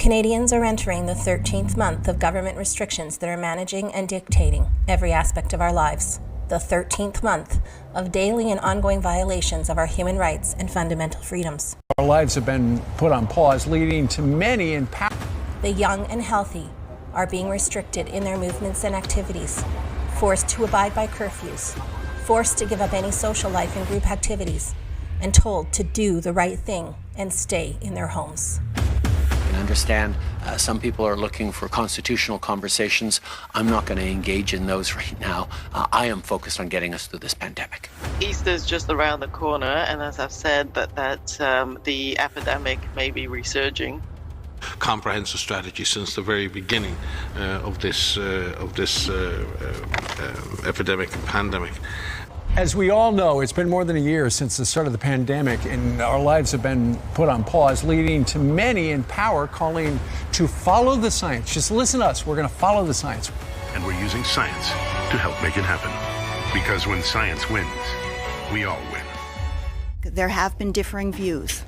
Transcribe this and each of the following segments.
Canadians are entering the 13th month of government restrictions that are managing and dictating every aspect of our lives. The 13th month of daily and ongoing violations of our human rights and fundamental freedoms. Our lives have been put on pause, leading to many in power. The young and healthy are being restricted in their movements and activities, forced to abide by curfews, forced to give up any social life and group activities, and told to do the right thing and stay in their homes. I understand some people are looking for constitutional conversations. I'm not going to engage in those right now. I am focused on getting us through this pandemic. Easter's just around the corner, and as I've said, that the epidemic may be resurging. Comprehensive strategy since the very beginning of this epidemic and pandemic. As we all know, it's been more than a year since the start of the pandemic, and our lives have been put on pause, leading to many in power calling to follow the science. Just listen to us. We're going to follow the science. And we're using science to help make it happen. Because when science wins, we all win. There have been differing views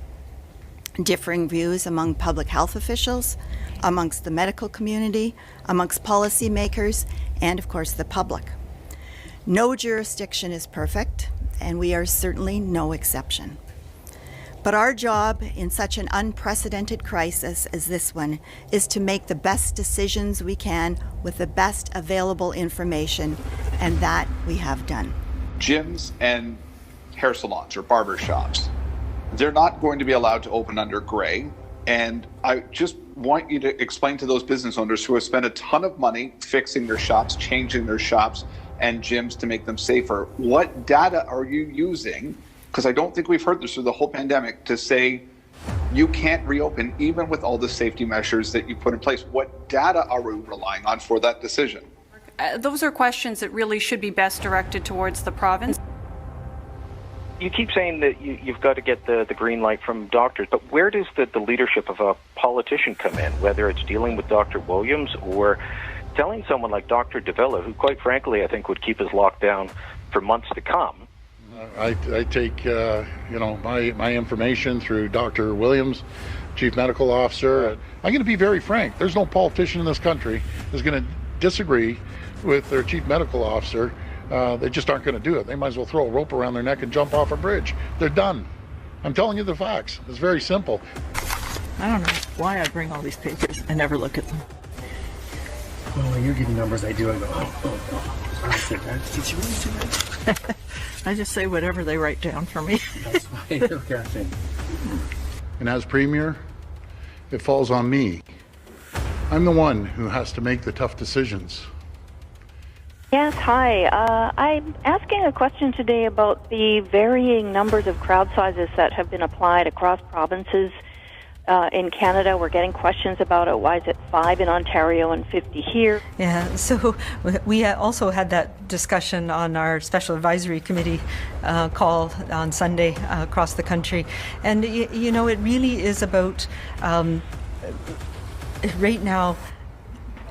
among public health officials, amongst the medical community, amongst policymakers, and of course the public. No jurisdiction is perfect, and we are certainly no exception. But our job in such an unprecedented crisis as this one is to make the best decisions we can with the best available information, and that we have done. Gyms and hair salons or barber shops, they're not going to be allowed to open under gray. And I just want you to explain to those business owners who have spent a ton of money fixing their shops, changing their shops and gyms to make them safer. What data are you using? Because I don't think we've heard this through the whole pandemic, to say you can't reopen even with all the safety measures that you put in place. What data are we relying on for that decision? Those are questions that really should be best directed towards the province. You keep saying that you've got to get the green light from doctors, but where does the leadership of a politician come in, whether it's dealing with Dr. Williams or telling someone like Dr. Davila, who quite frankly I think would keep us locked down for months to come? I take my information through Dr. Williams, Chief Medical Officer. I'm going to be very frank. There's no politician in this country who's going to disagree with their Chief Medical Officer. They just aren't going to do it. They might as well throw a rope around their neck and jump off a bridge. They're done. I'm telling you the facts. It's very simple. I don't know why I bring all these papers. I never look at them. Well, when you're giving numbers, I do. I go, oh. I said that. Did you really do that? I just say whatever they write down for me. That's why you're guessing. And as Premier, it falls on me. I'm the one who has to make the tough decisions. Yes, hi. I'm asking a question today about the varying numbers of crowd sizes that have been applied across provinces in Canada. We're getting questions about it. Why is it 5 in Ontario and 50 here? Yeah, so we also had that discussion on our Special Advisory Committee call on Sunday across the country. And, you know, it really is about, right now,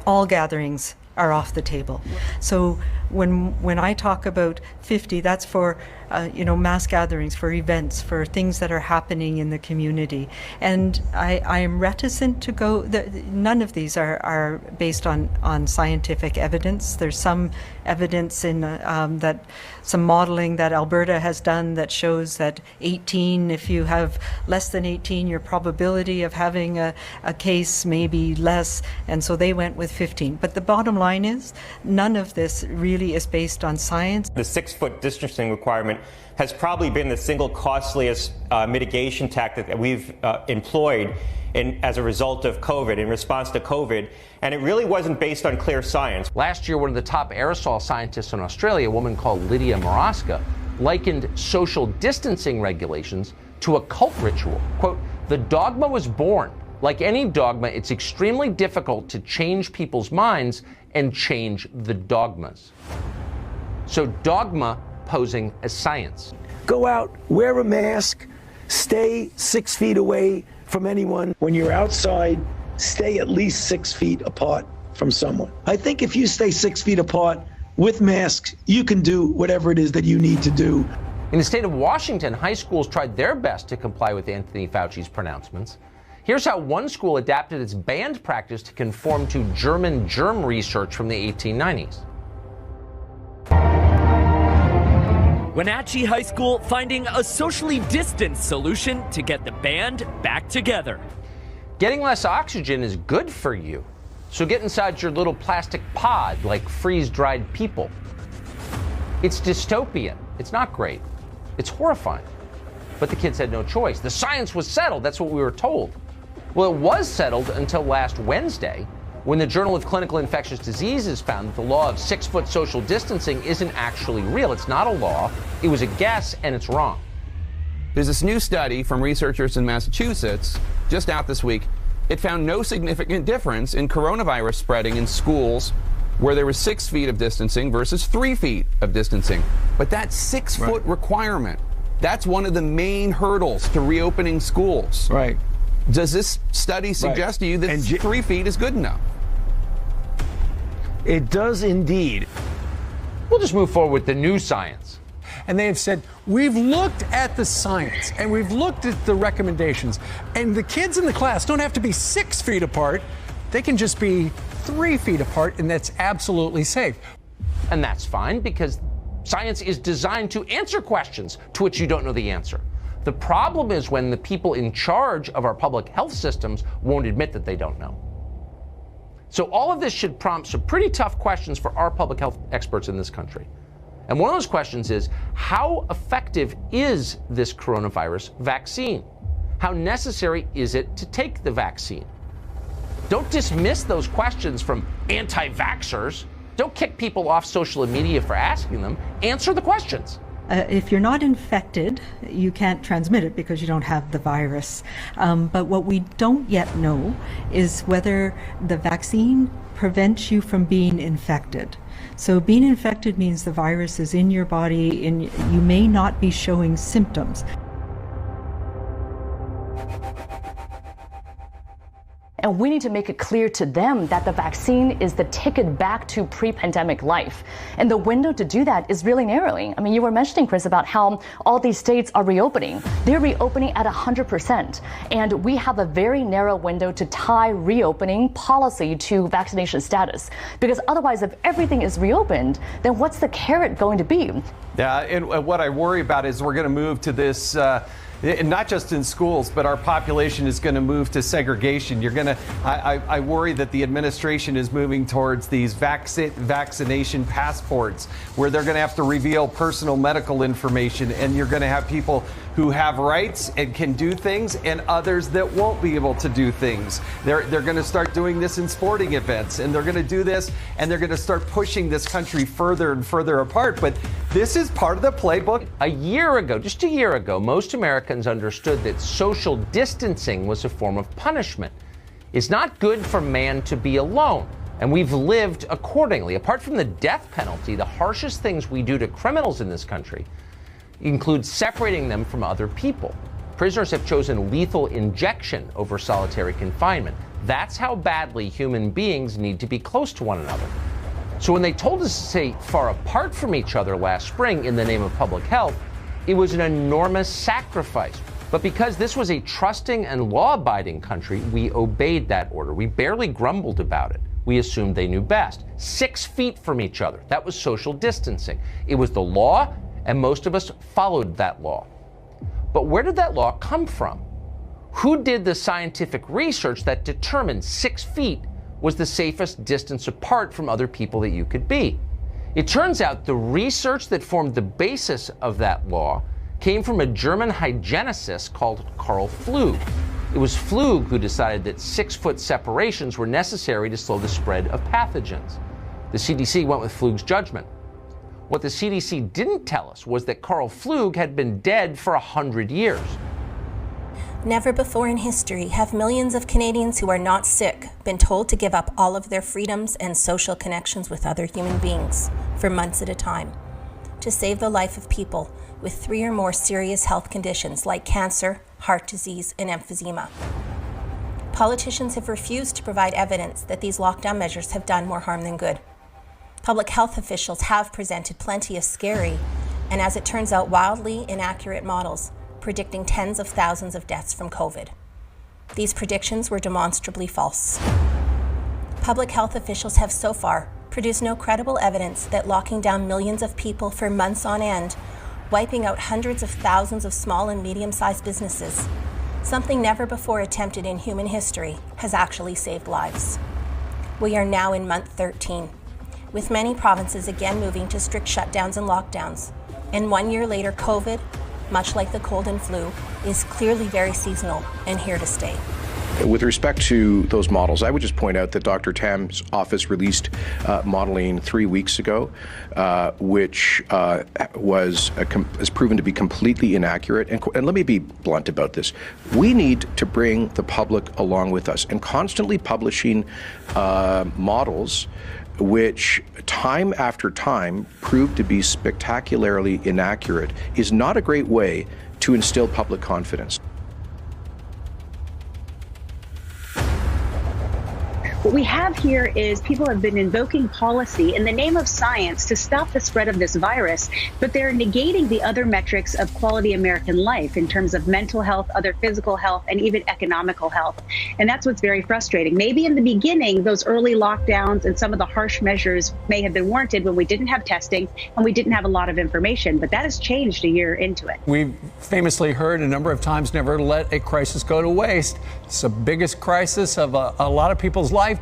all gatherings are off the table. So when I talk about 50, that's for mass gatherings, for events, for things that are happening in the community. And I am reticent to go. None of these are based on scientific evidence. There's some evidence in that some modeling that Alberta has done that shows that 18, if you have less than 18, your probability of having a case may be less, and so they went with 15. But the bottom line is, none of this really is based on science. The 6-foot distancing requirement has probably been the single costliest mitigation tactic that we've employed as a result of COVID, in response to COVID, and it really wasn't based on clear science. Last year, one of the top aerosol scientists in Australia, a woman called Lydia Maraska, likened social distancing regulations to a cult ritual. Quote, "The dogma was born. Like any dogma, it's extremely difficult to change people's minds and change the dogmas." So dogma posing as science. Go out, wear a mask, stay 6 feet away from anyone. When you're outside, stay at least 6 feet apart from someone. I think if you stay 6 feet apart with masks, you can do whatever it is that you need to do. In the state of Washington, high schools tried their best to comply with Anthony Fauci's pronouncements. Here's how one school adapted its band practice to conform to German germ research from the 1890s. Wenatchee High School finding a socially distanced solution to get the band back together. Getting less oxygen is good for you. So get inside your little plastic pod like freeze-dried people. It's dystopian. It's not great. It's horrifying. But the kids had no choice. The science was settled. That's what we were told. Well, it was settled until last Wednesday, when the Journal of Clinical Infectious Diseases found that the law of 6-foot social distancing isn't actually real. It's not a law. It was a guess, and it's wrong. There's this new study from researchers in Massachusetts, just out this week. It found no significant difference in coronavirus spreading in schools where there was 6 feet of distancing versus 3 feet of distancing. But that 6-foot requirement, that's one of the main hurdles to reopening schools. Right. Does this study suggest to you that 3 feet is good enough? It does indeed. We'll just move forward with the new science. And they have said, we've looked at the science and we've looked at the recommendations, and the kids in the class don't have to be 6 feet apart. They can just be 3 feet apart, and that's absolutely safe. And that's fine, because science is designed to answer questions to which you don't know the answer. The problem is when the people in charge of our public health systems won't admit that they don't know. So all of this should prompt some pretty tough questions for our public health experts in this country. And one of those questions is, how effective is this coronavirus vaccine? How necessary is it to take the vaccine? Don't dismiss those questions from anti-vaxxers. Don't kick people off social media for asking them. Answer the questions. If you're not infected, you can't transmit it because you don't have the virus. But what we don't yet know is whether the vaccine prevents you from being infected. So being infected means the virus is in your body and you may not be showing symptoms. And we need to make it clear to them that the vaccine is the ticket back to pre-pandemic life. And the window to do that is really narrowing. I mean, you were mentioning, Chris, about how all these states are reopening. They're reopening at 100%. And we have a very narrow window to tie reopening policy to vaccination status. Because otherwise, if everything is reopened, then what's the carrot going to be? Yeah, and what I worry about is we're going to move to this not just in schools, but our population is going to move to segregation. I worry that the administration is moving towards these vaccination passports, where they're going to have to reveal personal medical information, and you're going to have people who have rights and can do things, and others that won't be able to do things. They're going to start doing this in sporting events, and they're going to do this, and they're going to start pushing this country further and further apart. But this is part of the playbook. Just a year ago, most Americans understood that social distancing was a form of punishment. It's not good for man to be alone, and we've lived accordingly. Apart from the death penalty, the harshest things we do to criminals in this country include separating them from other people. Prisoners have chosen lethal injection over solitary confinement. That's how badly human beings need to be close to one another. So when they told us to stay far apart from each other last spring in the name of public health, it was an enormous sacrifice. But because this was a trusting and law-abiding country, we obeyed that order. We barely grumbled about it. We assumed they knew best. 6 feet from each other. That was social distancing. It was the law, and most of us followed that law. But where did that law come from? Who did the scientific research that determined 6 feet was the safest distance apart from other people that you could be? It turns out the research that formed the basis of that law came from a German hygienicist called Karl Pflug. It was Pflug who decided that 6-foot separations were necessary to slow the spread of pathogens. The CDC went with Pflug's judgment. What the CDC didn't tell us was that Karl Pflug had been dead for 100 years. Never before in history have millions of Canadians who are not sick been told to give up all of their freedoms and social connections with other human beings for months at a time to save the life of people with 3 or more serious health conditions like cancer, heart disease, and emphysema. Politicians have refused to provide evidence that these lockdown measures have done more harm than good. Public health officials have presented plenty of scary, and as it turns out, wildly inaccurate models predicting tens of thousands of deaths from COVID. These predictions were demonstrably false. Public health officials have so far produced no credible evidence that locking down millions of people for months on end, wiping out hundreds of thousands of small and medium-sized businesses, something never before attempted in human history, has actually saved lives. We are now in month 13, with many provinces again moving to strict shutdowns and lockdowns. And 1 year later, COVID, much like the cold and flu, is clearly very seasonal and here to stay. With respect to those models, I would just point out that Dr. Tam's office released modeling 3 weeks ago, which has proven to be completely inaccurate. And let me be blunt about this. We need to bring the public along with us, and constantly publishing models which time after time prove to be spectacularly inaccurate is not a great way to instill public confidence. What we have here is people have been invoking policy in the name of science to stop the spread of this virus, but they're negating the other metrics of quality American life in terms of mental health, other physical health, and even economical health. And that's what's very frustrating. Maybe in the beginning, those early lockdowns and some of the harsh measures may have been warranted when we didn't have testing and we didn't have a lot of information, but that has changed a year into it. We've famously heard a number of times, never let a crisis go to waste. It's the biggest crisis of a lot of people's lifetimes,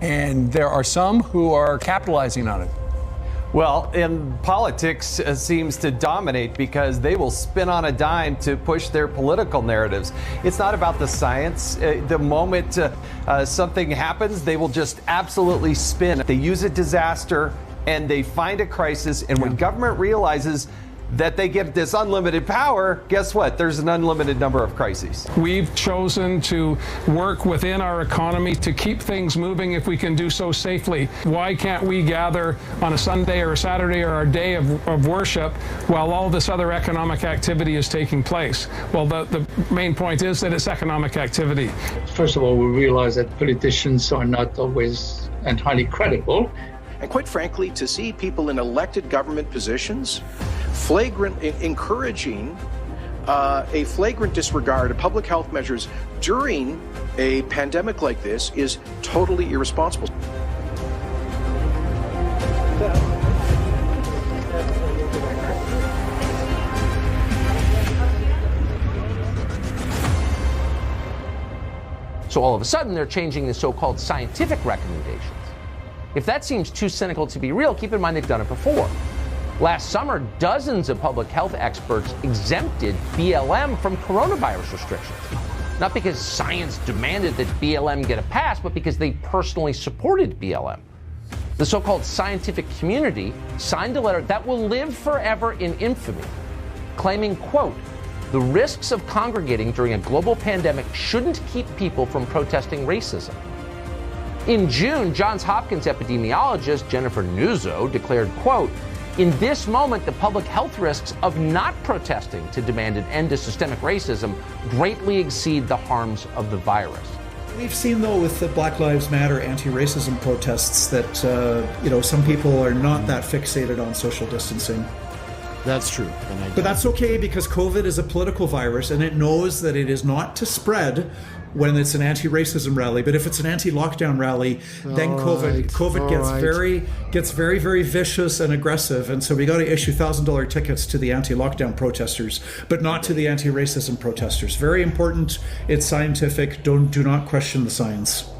and there are some who are capitalizing on it. Well, and politics seems to dominate because they will spin on a dime to push their political narratives. It's not about the science. The moment something happens, they will just absolutely spin. They use a disaster and they find a crisis, and when government realizes that they get this unlimited power, guess what? There's an unlimited number of crises. We've chosen to work within our economy to keep things moving if we can do so safely. Why can't we gather on a Sunday or a Saturday or a day of worship while all this other economic activity is taking place? Well, the main point is that it's economic activity. First of all, we realize that politicians are not always entirely credible. And quite frankly, to see people in elected government positions encouraging a flagrant disregard of public health measures during a pandemic like this is totally irresponsible. So all of a sudden, they're changing the so-called scientific recommendations. If that seems too cynical to be real, keep in mind they've done it before. Last summer, dozens of public health experts exempted BLM from coronavirus restrictions. Not because science demanded that BLM get a pass, but because they personally supported BLM. The so-called scientific community signed a letter that will live forever in infamy, claiming, quote, the risks of congregating during a global pandemic shouldn't keep people from protesting racism. In June, Johns Hopkins epidemiologist Jennifer Nuzzo declared, quote, in this moment, the public health risks of not protesting to demand an end to systemic racism greatly exceed the harms of the virus. We've seen, though, with the Black Lives Matter anti-racism protests that, some people are not that fixated on social distancing. That's true. But that's okay, because COVID is a political virus, and it knows that it is not to spread when it's an anti-racism rally. But if it's an anti-lockdown rally, then COVID gets very, very vicious and aggressive. And so we got to issue $1,000 tickets to the anti-lockdown protesters, but not to the anti-racism protesters. Very important. It's scientific. Do not question the science.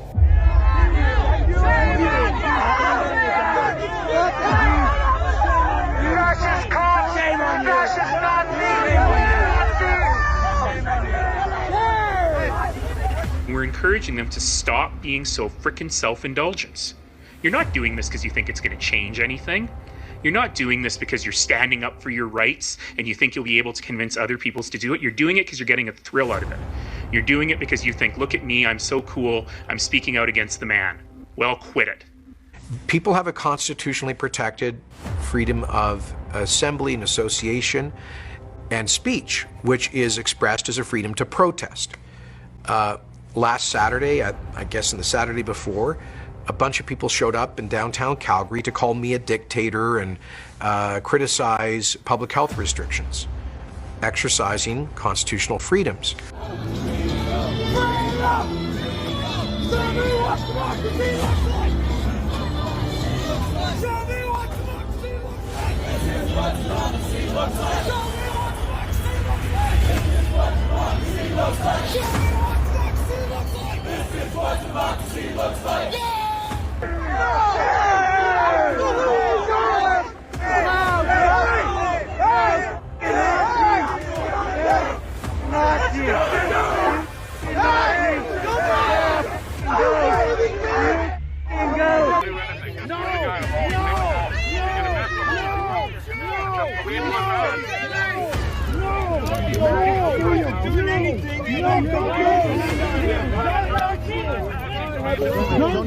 We're encouraging them to stop being so frickin' self-indulgent. You're not doing this because you think it's going to change anything. You're not doing this because you're standing up for your rights and you think you'll be able to convince other people to do it. You're doing it because you're getting a thrill out of it. You're doing it because you think, look at me, I'm so cool, I'm speaking out against the man. Well, quit it. People have a constitutionally protected freedom of assembly and association and speech, which is expressed as a freedom to protest. Last Saturday, I guess in the Saturday before, a bunch of people showed up in downtown Calgary to call me a dictator and criticize public health restrictions, exercising constitutional freedoms. Don't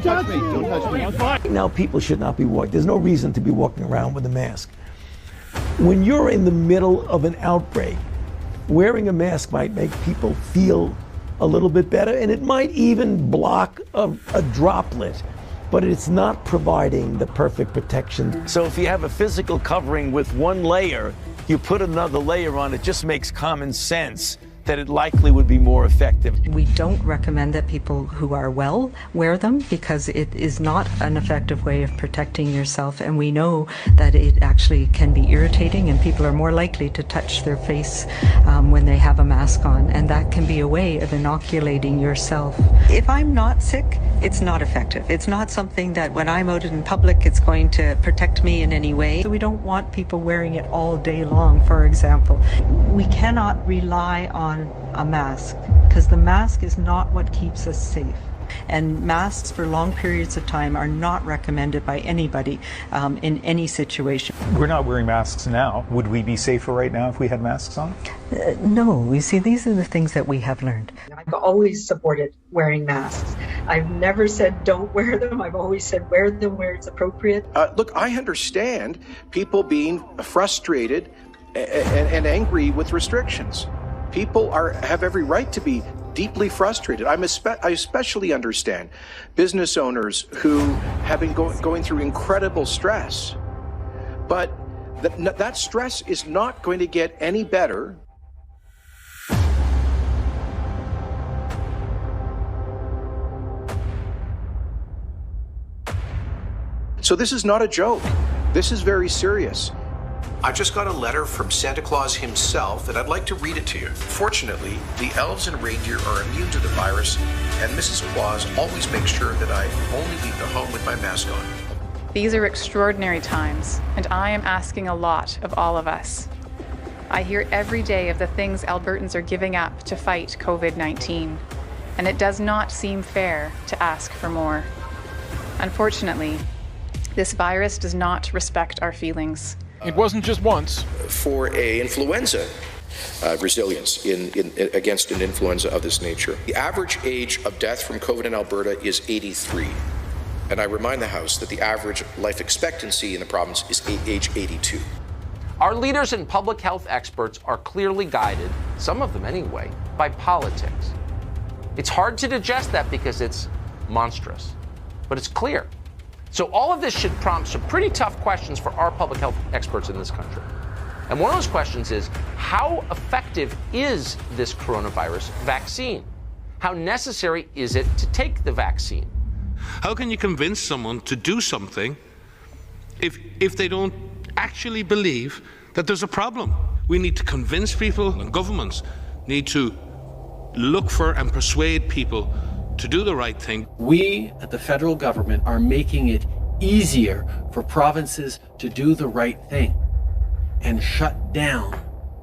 touch me. Don't touch me. Now people should not be walking. There's no reason to be walking around with a mask. When you're in the middle of an outbreak, wearing a mask might make people feel a little bit better, and it might even block a droplet, but it's not providing the perfect protection. So if you have a physical covering with one layer, you put another layer on, it just makes common sense that it likely would be more effective. We don't recommend that people who are well wear them because it is not an effective way of protecting yourself, and we know that it actually can be irritating and people are more likely to touch their face when they have a mask on, and that can be a way of inoculating yourself. If I'm not sick, it's not effective. It's not something that when I'm out in public it's going to protect me in any way. So we don't want people wearing it all day long, for example. We cannot rely on a mask because the mask is not what keeps us safe. And masks for long periods of time are not recommended by anybody in any situation. We're not wearing masks now. Would we be safer right now if we had masks on? No. You see, these are the things that we have learned. I've always supported wearing masks. I've never said don't wear them. I've always said wear them where it's appropriate. Look, I understand people being frustrated and angry with restrictions. People have every right to be deeply frustrated. I especially understand business owners who have been going through incredible stress. But that stress is not going to get any better. So this is not a joke. This is very serious. I just got a letter from Santa Claus himself, and I'd like to read it to you. Fortunately, the elves and reindeer are immune to the virus, and Mrs. Claus always makes sure that I only leave the home with my mask on. These are extraordinary times, and I am asking a lot of all of us. I hear every day of the things Albertans are giving up to fight COVID-19, and it does not seem fair to ask for more. Unfortunately, this virus does not respect our feelings. It wasn't just once. For a influenza resilience against an influenza of this nature. The average age of death from COVID in Alberta is 83. And I remind the House that the average life expectancy in the province is age 82. Our leaders and public health experts are clearly guided, some of them anyway, by politics. It's hard to digest that because it's monstrous, but it's clear. So all of this should prompt some pretty tough questions for our public health experts in this country. And one of those questions is, how effective is this coronavirus vaccine? How necessary is it to take the vaccine? How can you convince someone to do something if they don't actually believe that there's a problem? We need to convince people, and governments need to look for and persuade people to do the right thing. We at the federal government are making it easier for provinces to do the right thing and shut down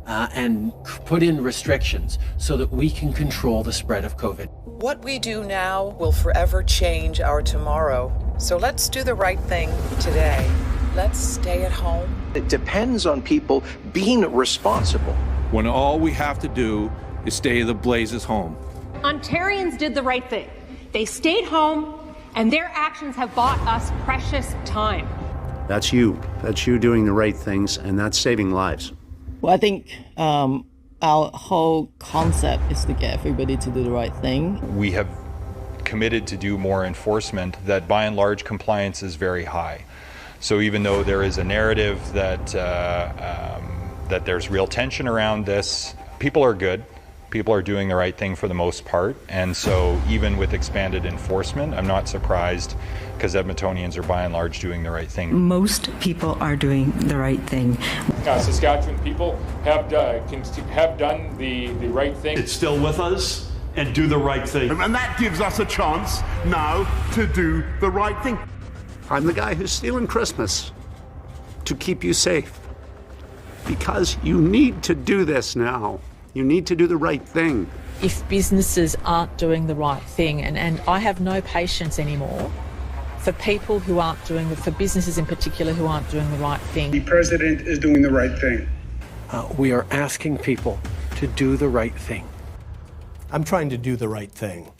and put in restrictions so that we can control the spread of COVID. What we do now will forever change our tomorrow. So let's do the right thing today. Let's stay at home. It depends on people being responsible. When all we have to do is stay the blazes home. Ontarians did the right thing. They stayed home, and their actions have bought us precious time. That's you. That's you doing the right things, and that's saving lives. Well, I think our whole concept is to get everybody to do the right thing. We have committed to do more enforcement that, by and large, compliance is very high. So even though there is a narrative that that there's real tension around this, people are good. People are doing the right thing for the most part, and so even with expanded enforcement, I'm not surprised because Edmontonians are by and large doing the right thing. Most people are doing the right thing. Saskatchewan people have done the right thing. It's still with us and do the right thing. And that gives us a chance now to do the right thing. I'm the guy who's stealing Christmas to keep you safe. Because you need to do this now. You need to do the right thing. If businesses aren't doing the right thing, and I have no patience anymore for people who aren't doing, for businesses in particular who aren't doing the right thing. The president is doing the right thing. We are asking people to do the right thing. I'm trying to do the right thing.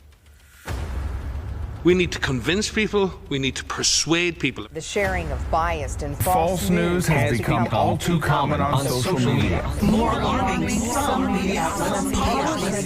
We need to convince people, we need to persuade people. The sharing of biased and false news has become all too common on social media. More alarming, some media outlets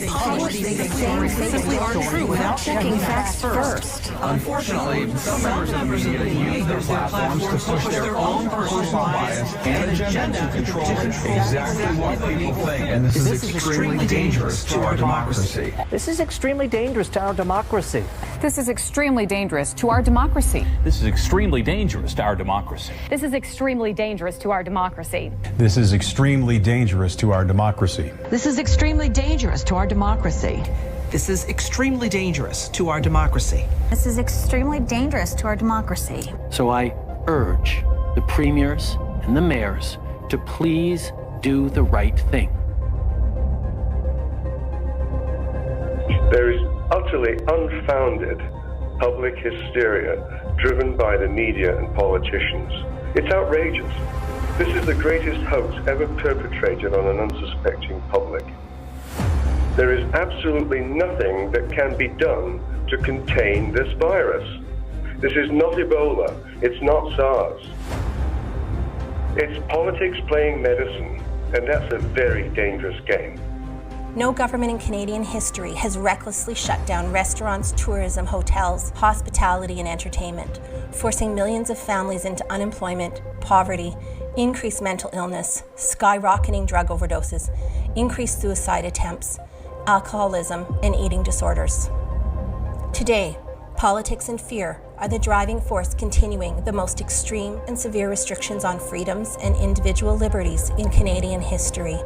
simply aren't true without checking facts first. Unfortunately, some members of the media use their platforms to push their own personal bias and agenda to control exactly what people think. And this is extremely dangerous to our democracy. This is extremely dangerous to our democracy. This is extremely dangerous to our democracy. This is extremely dangerous to our democracy. This is extremely dangerous to our democracy. This is extremely dangerous to our democracy. This is extremely dangerous to our democracy. This is extremely dangerous to our democracy. This is extremely dangerous to our democracy. So I urge the premiers and the mayors to please do the right thing. There is utterly unfounded public hysteria driven by the media and politicians. It's outrageous. This is the greatest hoax ever perpetrated on an unsuspecting public. There is absolutely nothing that can be done to contain this virus. This is not Ebola. It's not SARS. It's politics playing medicine, and that's a very dangerous game. No government in Canadian history has recklessly shut down restaurants, tourism, hotels, hospitality, and entertainment, forcing millions of families into unemployment, poverty, increased mental illness, skyrocketing drug overdoses, increased suicide attempts, alcoholism, and eating disorders. Today, politics and fear are the driving force continuing the most extreme and severe restrictions on freedoms and individual liberties in Canadian history.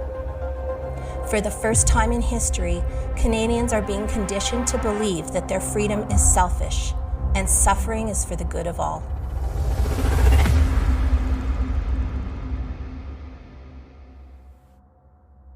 For the first time in history, Canadians are being conditioned to believe that their freedom is selfish and suffering is for the good of all.